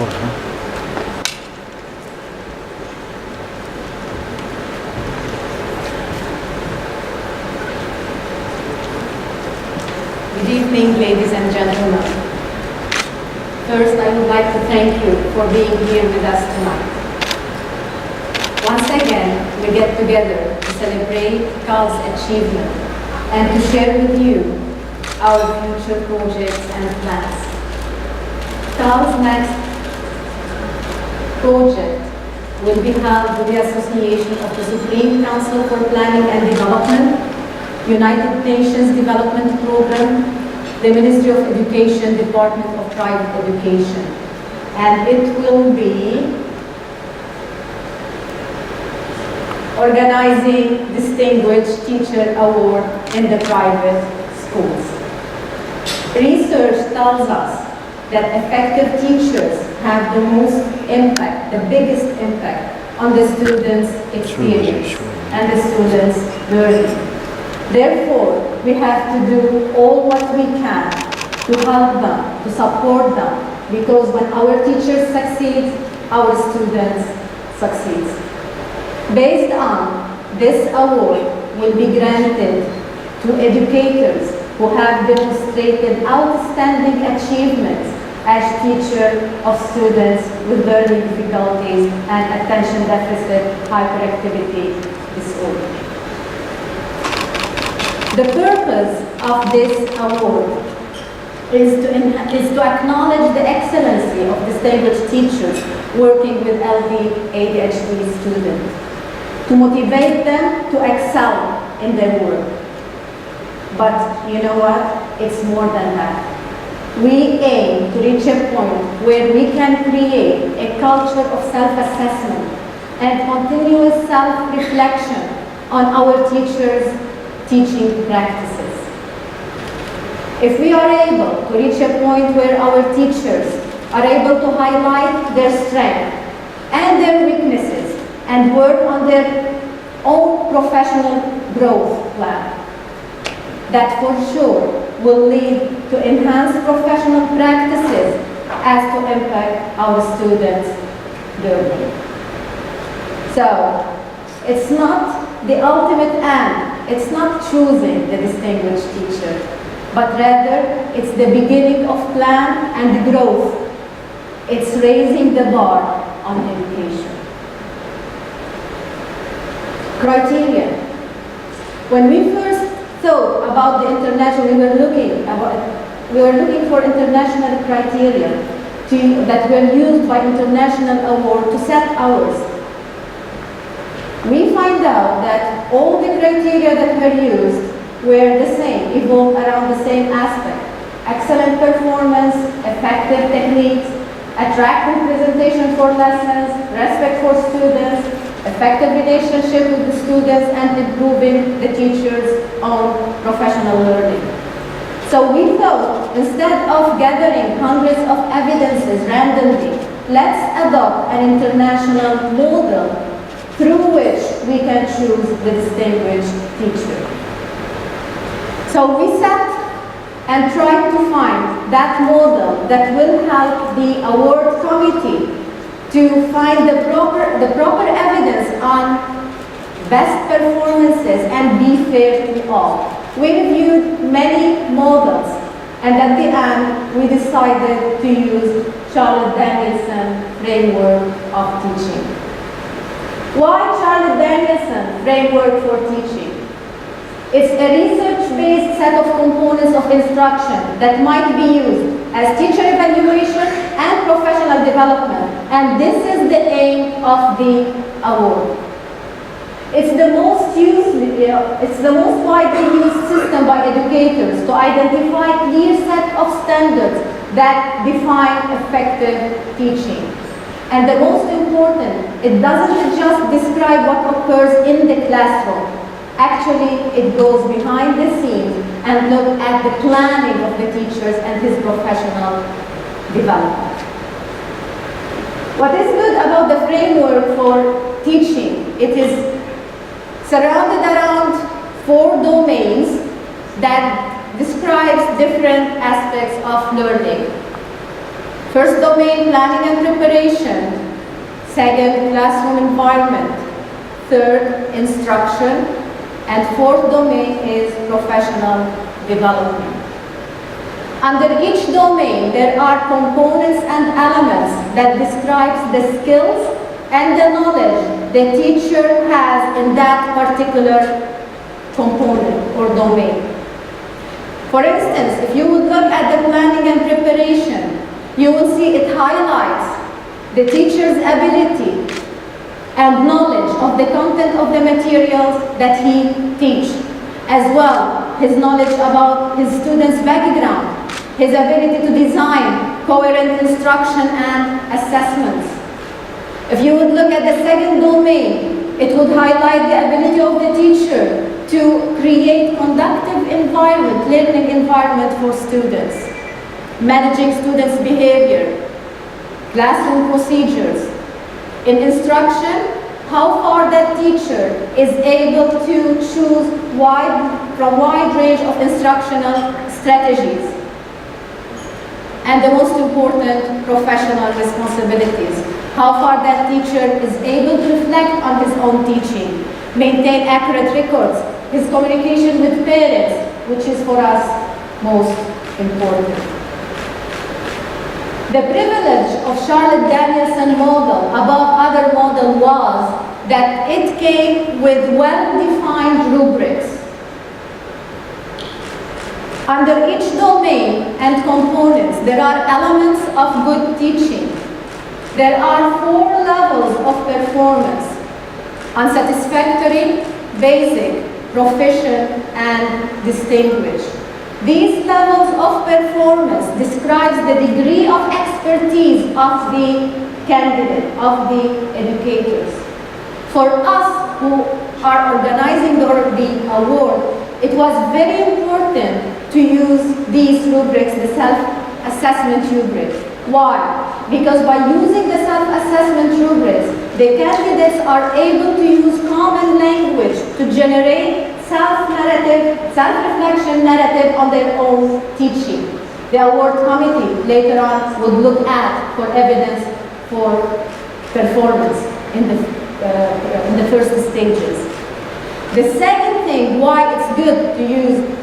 Good evening, ladies and gentlemen. First, I would like to thank you for being here with us tonight. Once again, we get together to celebrate KALD's achievement and to share with you our future projects and plans. KALD's next project will be held with the Association of the Supreme Council for Planning and Development, United Nations Development Program, the Ministry of Education, Department of Private Education. And it will be organizing Distinguished Teacher Award in the private schools. Research tells us that effective teachers have the most impact, the biggest impact on the students' experience and the students' learning. Therefore, we have to do all what we can to help them, to support them, because when our teachers succeed, our students succeed. Based on this award will be granted to educators who have demonstrated outstanding achievements as teachers of students with learning difficulties and attention deficit hyperactivity disorder. The purpose of this award is to acknowledge the excellency of distinguished teachers working with LD ADHD students, to motivate them to excel in their work. But you know what? It's more than that. We aim to reach a point where we can create a culture of self-assessment and continuous self-reflection on our teachers' teaching practices. If we are able to reach a point where our teachers are able to highlight their strengths and their weaknesses and work on their own professional growth plan, that for sure will lead to enhanced professional practices as to impact our students' learning. So, it's not the ultimate end. It's not choosing the distinguished teacher, but rather it's the beginning of plan and growth. It's raising the bar on education. Criteria. When we first thought about the international, we were looking for international criteria that were used by international award to set ours. We find out that all the criteria that were used were the same, evolved around the same aspect. Excellent performance, effective techniques, attractive presentation for lessons, respect for students, effective relationship with the students, and improving the teachers' own professional learning. So we thought, instead of gathering hundreds of evidences randomly, let's adopt an international model through which we can choose the distinguished teacher. So we sat and tried to find that model that will help the award committee to find the proper evidence on best performances and be fair to all. We reviewed many models, and at the end we decided to use Charlotte Danielson framework of teaching. Why Charlotte Danielson framework for teaching? It's a research-based set of components of instruction that might be used as teacher evaluation and professional development, and this is the aim of the award. It's the most widely used system by educators to identify a clear set of standards that define effective teaching. And the most important, it doesn't just describe what occurs in the classroom. Actually, it goes behind the scenes and look at the planning of the teachers and his professional development. What is good about the framework for teaching? It is surrounded around 4 domains that describes different aspects of learning. First domain, planning and Second, classroom environment. Third, instruction. And fourth domain is professional development. Under each domain, there are components and elements that describes the skills and the knowledge the teacher has in that particular component or domain. For instance, if you would look at the planning and preparation, you will see it highlights the teacher's ability and knowledge of the content of the materials that he teaches, as well his knowledge about his students' background, his ability to design coherent instruction and assessments. If you would look at the second domain, it would highlight the ability of the teacher to create conductive environment, learning environment for students, managing students' behavior, classroom procedures. In instruction, how far that teacher is able to choose from wide range of instructional strategies. And the most important, professional responsibilities. How far that teacher is able to reflect on his own teaching, maintain accurate records, his communication with parents, which is for us most important. The privilege of Charlotte Danielson model above other model was that it came with well-defined rubrics. Under each domain and components, there are elements of good teaching. There are 4 levels of performance: unsatisfactory, basic, proficient, and distinguished. These levels of performance describes the degree of expertise of the candidate, of the educators. For us who are organizing the award, it was very important to use these rubrics, the self-assessment rubrics. Why? Because by using the self-assessment rubrics, the candidates are able to use common language to generate self-narrative, self-reflection narrative on their own teaching. The award committee later on would look at for evidence for performance in the first stages. The second thing why it's good to use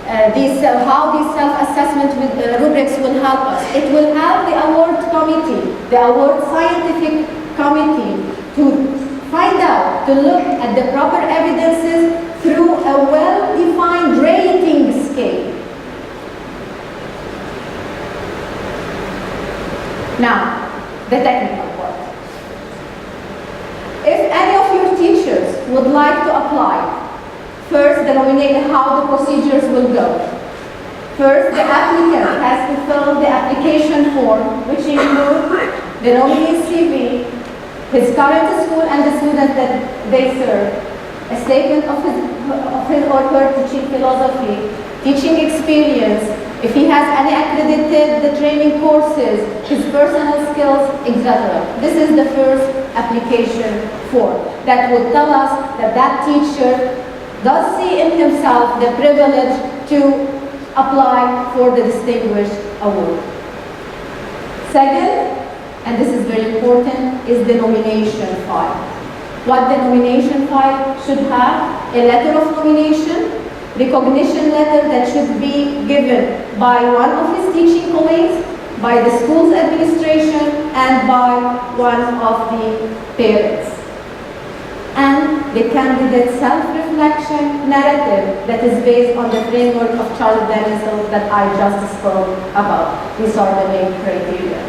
how these self-assessment rubrics will help us. It will help the award committee, the award scientific committee to find out, to look at the proper evidences through a well-defined rating scale. Now, the technical part. If any of your teachers would like to apply, first, how the procedures will go. First, the applicant has to fill the application form, which includes the nominee's CV, his current school and the student that they serve, a statement of his or her teaching philosophy, teaching experience, if he has any accredited training courses, his personal skills, etc. This is the first application form that would tell us that that teacher does see in himself the privilege to apply for the Distinguished Award. Second, and this is very important, is the nomination file. What the nomination file should have: a letter of nomination, recognition letter that should be given by one of his teaching colleagues, by the school's administration, and by one of the parents. And the candidate's self-reflection narrative that is based on the framework of Charlotte Danielson that I just spoke about. These are the main criteria.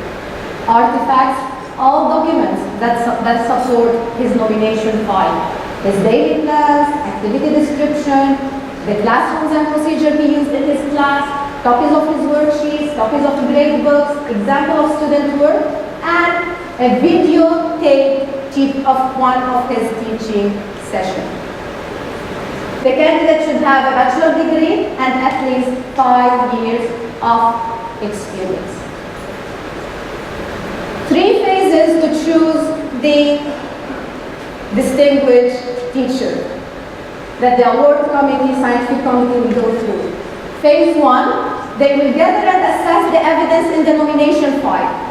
Artifacts, all documents that support his nomination file. His daily plans, activity description, the classrooms and procedure he used in his class, copies of his worksheets, copies of grade books, example of student work, and a videotape of one of his teaching sessions. The candidate should have a bachelor degree and at least 5 years of experience. 3 phases to choose the distinguished teacher that the award committee, scientific committee will go through. Phase 1, they will gather and assess the evidence in the nomination file.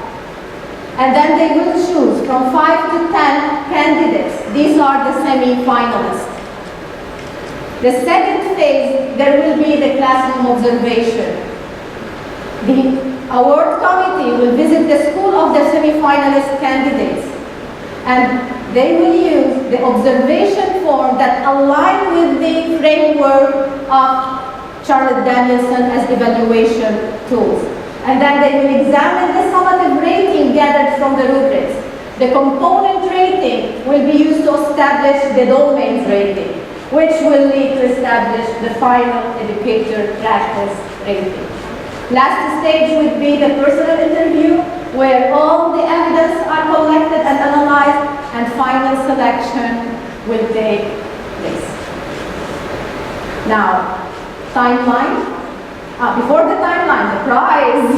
And then they will choose from 5 to 10 candidates. These are the semi-finalists. The second phase, there will be the classroom observation. The award committee will visit the school of the semi-finalist candidates, and they will use the observation form that align with the framework of Charlotte Danielson as evaluation tools. And then they will examine the summative rating gathered from the rubrics. The component rating will be used to establish the domains rating, which will lead to establish the final educator practice rating. Last stage would be the personal interview, where all the evidence are collected and analyzed, and final selection will take place. Now, timeline. Before the timeline, the prize.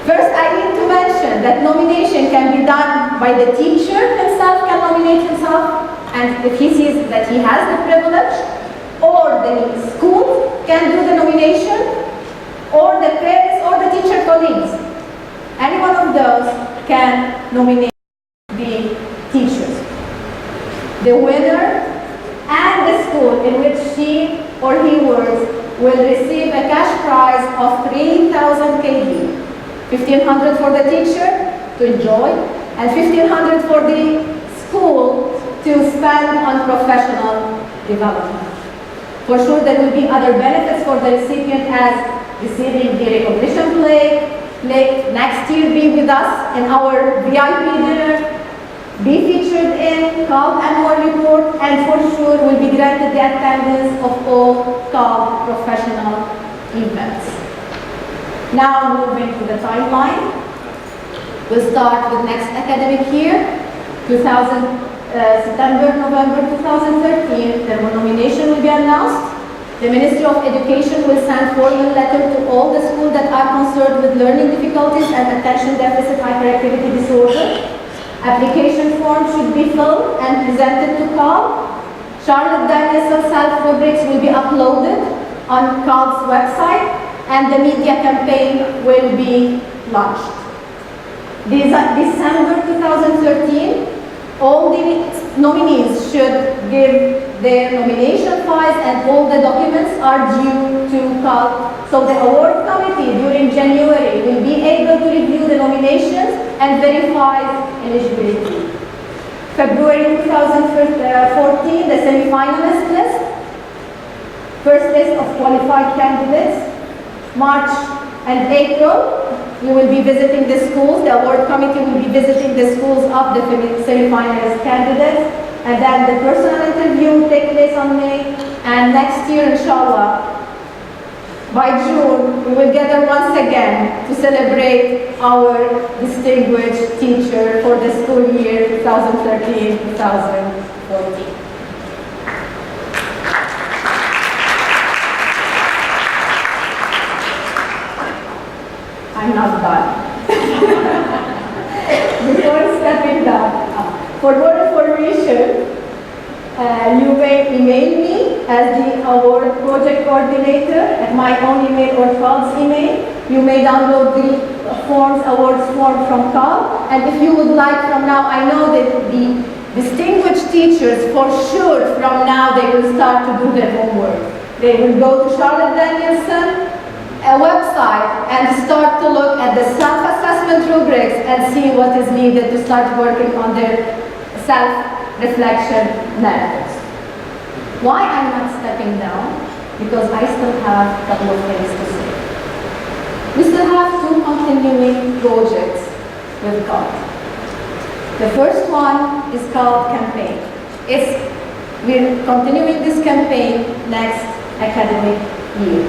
First, I need to mention that nomination can be done by the teacher himself, can nominate himself, and if he sees that he has the privilege, or the school can do the nomination, or the parents or the teacher colleagues. Any one of those can nominate the teachers. The winner and the school in which she or he works will receive a cash prize of 3,000 KD. 1,500 for the teacher to enjoy, and 1,500 for the school to spend on professional development. For sure, there will be other benefits for the recipient, as receiving the recognition plate, next year be with us in our VIP dinner, be featured in KALD annual report, and for sure will be granted the attendance of all KALD professional events. Now moving to the timeline. We'll start with next academic year, September, November 2013. The nomination will be announced. The Ministry of Education will send formal letter to all the schools that are concerned with learning difficulties and attention deficit hyperactivity disorder. Application form should be filled and presented to KALD. Charlotte Danielson self-rubrics will be uploaded on KALD's website, and the media campaign will be launched. December 2013, all the nominees should give their nomination files, and all the documents are due to KALD. So the award committee during January will be able to review the nominations and verify eligibility. February 2014, the semi-finalist list. First list of qualified candidates. March and April, we will be visiting the schools. The award committee will be visiting the schools of the semi-finalist candidates. And then the personal interview will take place on May. And next year, inshallah, by June, we will gather once again to celebrate our distinguished teacher for the school year 2013-2014. I'm not done. Before stepping down, for more information, you may email me as the award project coordinator at my own email or KALD's email. You may download the awards form from KALD, and if you would like from now, I know that the distinguished teachers, for sure from now they will start to do their homework. They will go to Charlotte Danielson website and start to look at the self-assessment rubrics and see what is needed to start working on their self-reflection narratives. Why I'm not stepping down? Because I still have a couple of things to say. We still have 2 continuing projects with KALD. The first one is KALD campaign. We're continuing this campaign next academic year.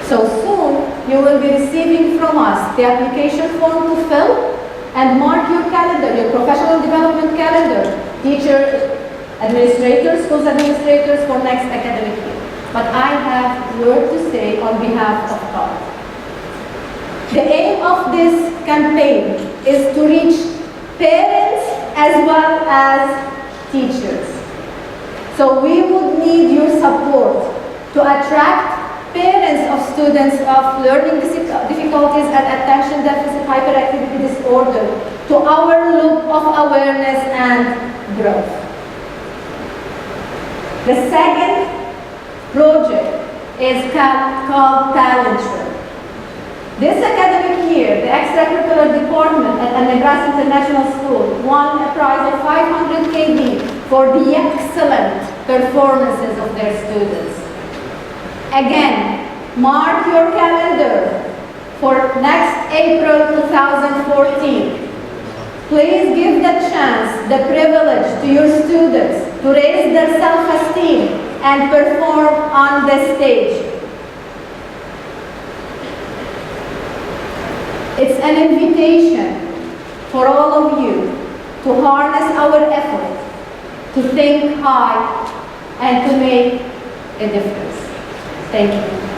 So soon, you will be receiving from us the application form to fill and mark your calendar, your professional development calendar, teachers, administrators, schools administrators for next academic year. But I have a word to say on behalf of KALD. The aim of this campaign is to reach parents as well as teachers. So we would need your support to attract parents of students of learning difficulties difficulties and attention deficit hyperactivity disorder to our loop of awareness and growth. The second project is called KALD. This academic year, the extracurricular department at Annegras International School won a prize of 500 KD for the excellent performances of their students. Again, mark your calendar for next April 2014. Please give the chance, the privilege to your students to raise their self-esteem and perform on the stage. It's an invitation for all of you to harness our effort, to think high, and to make a difference. Thank you.